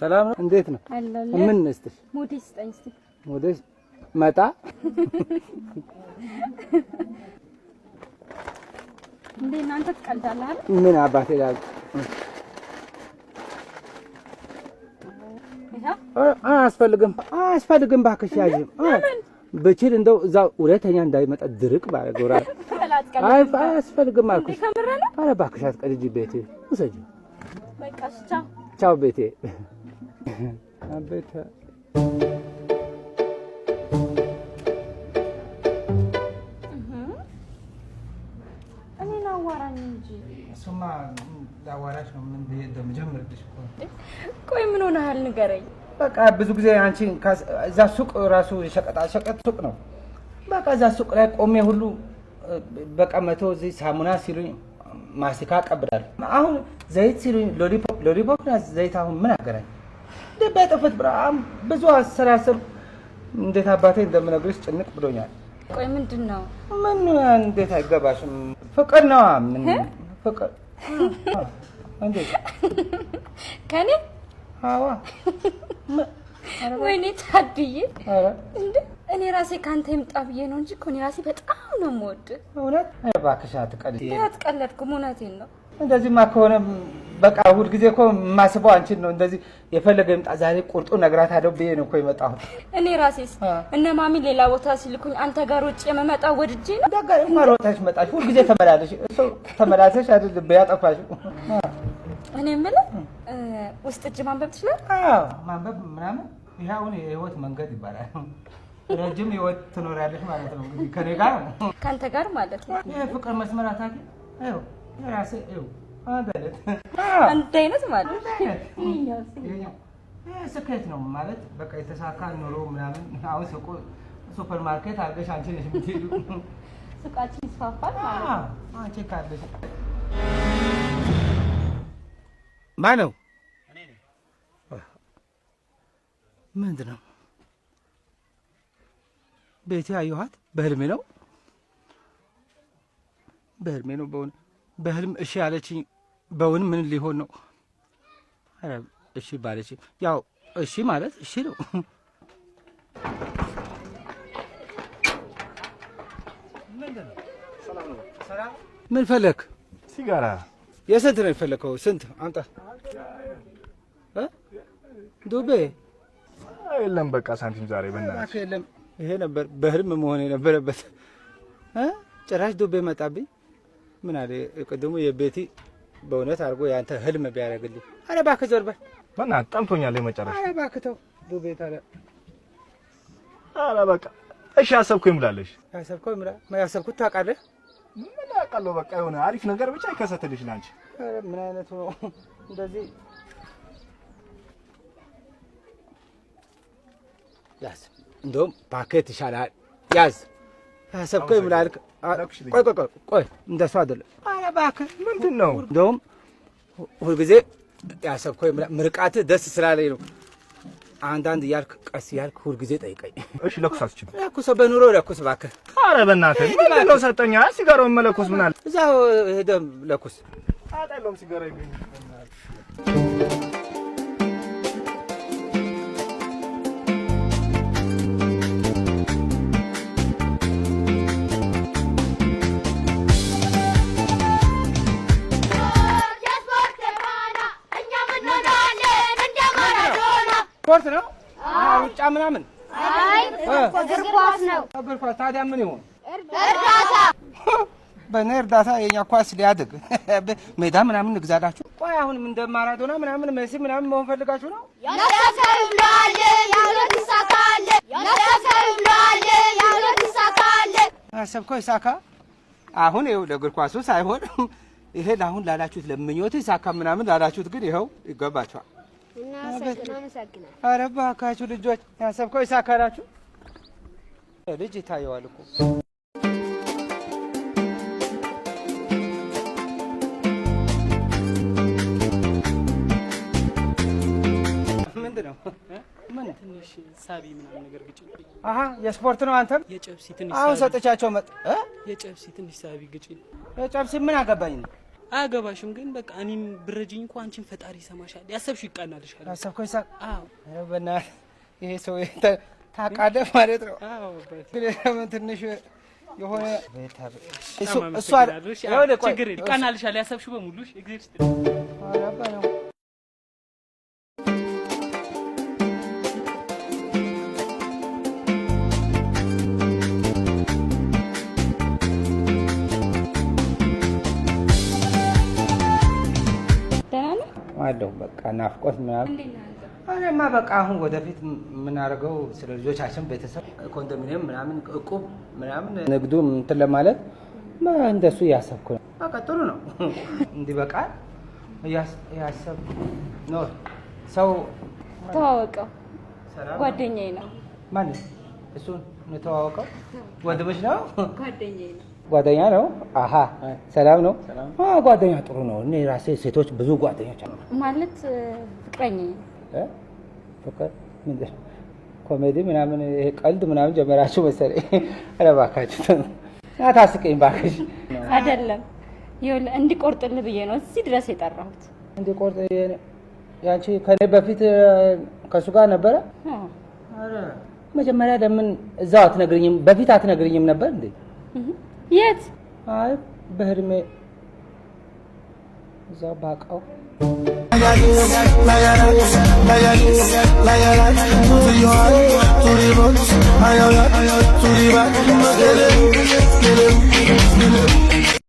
ሰላም ነው እንዴት ነው ምን ነስተሽ ሞዴስ ጠይስቲ ሞዴስ መጣ እንዴ እናንተ ትቀልዳለህ አይደል ምን አባቴ ላይ አያስፈልግም ባክሽ ያዥ በችል እንደው እዛው ሁለተኛ እንዳይመጣ ድርቅ ባረጎራ አያስፈልግም አልኩሽ ኧረ ባክሽ አትቀልጂ ቤቴ ውሰጂ በቃ ቻው ቻው ቤቴ አቤት እኔና አዋራኝ እንጂ እሱማ ዳዋራሽ ነው ምን እንደምጀምርልሽ ቆይ ምን ሆነሃል ንገረኝ በቃ ብዙ ጊዜ አንቺ እዛ ሱቅ ራሱ ሸቀጥ ሱቅ ነው በቃ እዛ ሱቅ ላይ ቆሜ ሁሉ በቃ መቶ እዚህ ሳሙና ሲሉኝ ማስቲካ ቀብዳለሁ አሁን ዘይት ሲሉኝ ሎሊፖፕ ዘይት አሁን ምን አገናኝ በጥፍት ብራም ብዙ አሰራሰብ እንዴት አባቴ እንደምነግርሽ ጭንቅ ብሎኛል ቆይ ምንድነው ምን እንዴት አይገባሽም ፍቅር ነው ምን ፍቅር እንዴ ከኔ አዋ ወይኔ ታድዬ እንዴ እኔ ራሴ ካንተ ይምጣ ብዬ ነው እንጂ እኮ እኔ ራሴ በጣም ነው የምወድ እውነት እባክሽ አትቀልጂ አትቀለድኩም እውነቴን ነው እንደዚህማ ከሆነ በቃ ሁሉ ጊዜ እኮ ማስበው አንቺን ነው እንደዚህ የፈለገ ይምጣ ዛሬ ቁርጡ ነግራታለሁ ብዬ ነው እኮ የመጣሁት እኔ ራሴስ እነ ማሚ ሌላ ቦታ ሲልኩኝ አንተ ጋር ወጪ የመጣው ወድጄ ነው ደጋሪ ማሮታሽ መጣሽ ሁሉ ጊዜ ተመላለሽ እሱ ተመላለሽ አይደል በያጠፋሽ እኔ የምልህ ውስጥ እጅ ማንበብ ትችላለህ? አዎ ማንበብ ምናምን ይሄውን የህይወት መንገድ ይባላል። ረጅም ህይወት ትኖራለሽ ማለት ነው እንግዲህ ከኔ ጋር ካንተ ጋር ማለት ነው። ይሄ ፍቅር መስመር አታውቂ? አዎ የራሴ አዎ አንተ አይነት ማለት ይሄኛው ስኬት ነው ማለት በቃ የተሳካ ኑሮ ምናምን አሁን ሱፐር ማርኬት አድርገሽ አንቺ ነሽ የምትሄዱ ሱቃችን ይስፋፋል ማለት ነው። አንቺ ካለሽ ማነው? እኔ ነኝ። ምንድነው? ቤቴ አየኋት በህልሜ ነው በህልም እሺ አለችኝ በውን ምን ሊሆን ነው? አረ እሺ ባለች ያው እሺ ማለት እሺ ነው። ምንድነው? ሰላም ምን ፈለክ? ሲጋራ የስንት ነው የፈለከው? ስንት አምጣ። ዱቤ የለም በቃ ሳንቲም ዛሬ በእናትህ የለም። ይሄ ነበር በህልም መሆን የነበረበት። ጭራሽ ዱቤ መጣብኝ። ምን አለ ቅድሙ የቤቲ በእውነት አድርጎ ያንተ ህልም ቢያደርግልኝ። አረ እባክህ ዞር በል በእናትህ ጠምቶኛል የመጨረሻ። አረ እባክህ ተው ዱቤ ታዲያ። አረ በቃ እሺ ያሰብኩ ይሙላለሽ። ያሰብኩት ታውቃለህ? ምን አውቃለሁ በቃ የሆነ አሪፍ ነገር ብቻ ይከሰትልሽ ላንቺ። አረ ምን አይነት ነው እንደዚህ ያዝ። እንደውም ፓኬት ይሻላል ያዝ። ያሰብከው ይሙላልክ። ቆይ እንደሱ አይደለም። አረ እባክህ ምንድነው? እንደውም ሁልጊዜ ያሰብከው ይሙላል። ምርቃትህ ደስ ስላለኝ ነው። አንዳንድ ያልክ ቀስ ያልክ ሁልጊዜ ጠይቀኝ። እሺ ለኩሳችሁ ለኩስ በኑሮ ለኩስ እባክህ። አረ በእናትህ ምንድነው ሰጠኛ? ሲጋራውን መለኩስ ምን አለ? እዛው ሄደህ ለኩስ። አጣለውም ሲጋራ ይገኝ። ስፖርት ነው ሩጫ ምናምን? አይ እግር ኳስ ነው። እግር ኳስ ታዲያ ምን ይሆን? እርዳታ በእኔ እርዳታ የኛ ኳስ ሊያድግ ሜዳ ምናምን እንግዛላችሁ። ቆይ አሁንም እንደ ማራዶና ምናምን ሜሲ ምናምን መሆን ፈልጋችሁ ነው? ያለፈው ይብላል ያሉት ይሳካል። ያለፈው ይብላል ያሉት ይሳካል። ያሰብከው ይሳካ። አሁን ይኸው ለእግር ኳሱ ሳይሆን ይሄ አሁን ላላችሁት ለምኞት ይሳካ ምናምን ላላችሁት ግን ይኸው ይገባችኋል። እናመሰግናለን። ኧረ እባካችሁ ልጆች ያሰብከው ይሳካላችሁ። ልጅ ይታየዋል እኮ ምንድነው? ምን ትንሽ ሳቢ ምናምን ነገር ግጭ። አሃ የስፖርት ነው አንተም? የጨብሲ ትንሽ አሁን ሰጥቻቸው መጥ የጨብሲ ትንሽ ሳቢ ግጭ። የጨብሲ ምን አገባኝ ነው? አያገባሽም ግን በቃ እኔም ብረጅኝ እንኳን አንቺን ፈጣሪ ይሰማሻል ያሰብሽው ይቃናልሻል ያሰብከው ይሳቅ አዎ በእናትህ ይሄ ሰው ታቃደም ማለት ነው አዎ ግን ትንሽ የሆነ እሱ ችግር ይቃናልሻል ያሰብሽው በሙሉ ኤግዚስት አራባ ነው አለው በቃ ናፍቆት ምናምን አለማ በቃ አሁን ወደፊት የምናደርገው ስለ ልጆቻችን ቤተሰብ ኮንዶሚኒየም ምናምን እቁብ ምናምን ንግዱ እንትን ለማለት እንደሱ ያሰብኩ ነው። በቃ ጥሩ ነው እንዲህ በቃ ያሰብ ነው። ሰው ተዋወቀው ጓደኛዬ ነው። ማን እሱን ተዋወቀው? ወንድምሽ ነው? ጓደኛዬ ነው። ጓደኛ ነው? አሃ ሰላም ነው? ጓደኛ ጥሩ ነው። እኔ ራሴ ሴቶች ብዙ ጓደኞች አሉ ማለት ፍቅረኛዬ ነው። ፍቅር ምንድን ኮሜዲ ምናምን ይሄ ቀልድ ምናምን ጀመራችሁ መሰለኝ። ኧረ እባካችሁ አታስቀኝ እባክሽ። አይደለም ይኸውልህ እንዲቆርጥልህ ብዬ ነው እዚህ ድረስ የጠራሁት። እንዲቆርጥ ያንቺ ከኔ በፊት ከሱ ጋር ነበረ? ኧረ መጀመሪያ ለምን እዛው አትነግሪኝም? በፊት አትነግሪኝም ነበር እንዴ? የት? አይ በህልሜ እዛው ባውቀው la